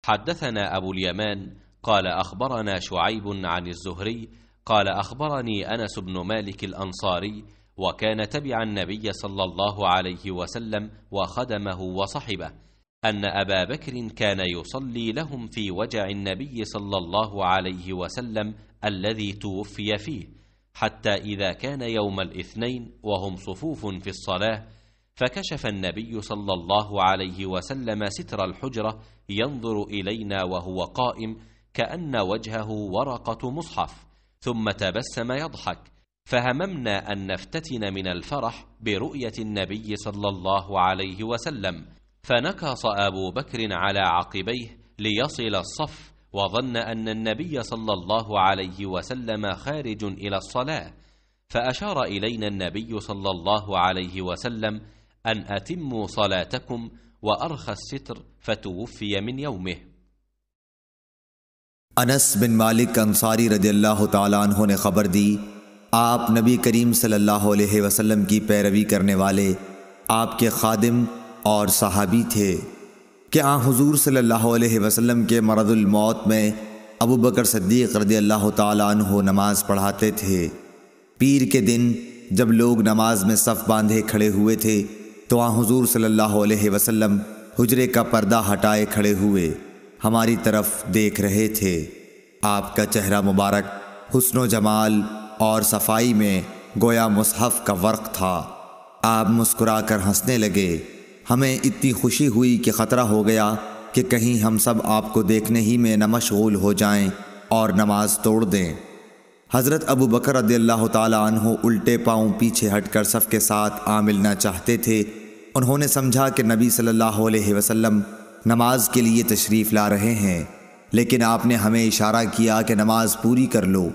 حدثنا أبو اليمان قال أخبرنا شعيب عن الزهري قال أخبرني أنس بن مالك الأنصاري وكان تبع النبي صلى الله عليه وسلم وخدمه وصحبه أن أبا بكر كان يصلي لهم في وجع النبي صلى الله عليه وسلم الذي توفي فيه، حتى إذا كان يوم الاثنين وهم صفوف في الصلاة فكشف النبي صلى الله عليه وسلم ستر الحجرة ينظر إلينا وهو قائم كأن وجهه ورقة مصحف، ثم تبسم يضحك، فهممنا أن نفتتن من الفرح برؤية النبي صلى الله عليه وسلم، فنكص أبو بكر على عقبيه ليصل الصف، وظن أن النبي صلى الله عليه وسلم خارج إلى الصلاة، فأشار إلينا النبي صلى الله عليه وسلم أن أتموا صلاتكم وأرخى الستر، فتوفي من يومه۔ انس بن مالک انصاری رضی اللہ تعالیٰ عنہ نے خبر دی، آپ نبی کریم صلی اللہ علیہ وسلم کی پیروی کرنے والے آپ کے خادم اور صحابی تھے کہ حضور صلی اللہ علیہ وسلم کے مرض الموت میں ابو بکر صدیق رضی اللہ تعالیٰ عنہ نماز پڑھاتے تھے۔ پیر کے دن جب لوگ نماز میں صف باندھے کھڑے ہوئے تھے تو حضور صلی اللہ علیہ وسلم حجرے کا پردہ ہٹائے کھڑے ہوئے ہماری طرف دیکھ رہے تھے۔ آپ کا چہرہ مبارک حسن و جمال اور صفائی میں گویا مصحف کا ورق تھا۔ آپ مسکرا کر ہنسنے لگے۔ ہمیں اتنی خوشی ہوئی کہ خطرہ ہو گیا کہ کہیں ہم سب آپ کو دیکھنے ہی میں نہ مشغول ہو جائیں اور نماز توڑ دیں۔ حضرت ابو بکر رضی اللہ تعالیٰ عنہ الٹے پاؤں پیچھے ہٹ کر صف کے ساتھ ملنا چاہتے تھے۔ انہوں نے سمجھا کہ نبی صلی اللہ علیہ وسلم نماز کے لیے تشریف لا رہے ہیں، لیکن آپ نے ہمیں اشارہ کیا کہ نماز پوری کر لو۔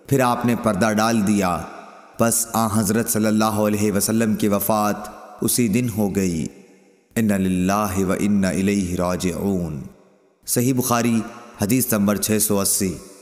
پھر آپ نے پردہ ڈال دیا، بس حضرت صلی اللہ علیہ وسلم کی وفات اسی دن ہو گئی۔ اِنَّ لِلَّهِ وَإِنَّ إِلَيْهِ رَاجِعُونَ۔ صحیح بخاری حدیث نمبر 680۔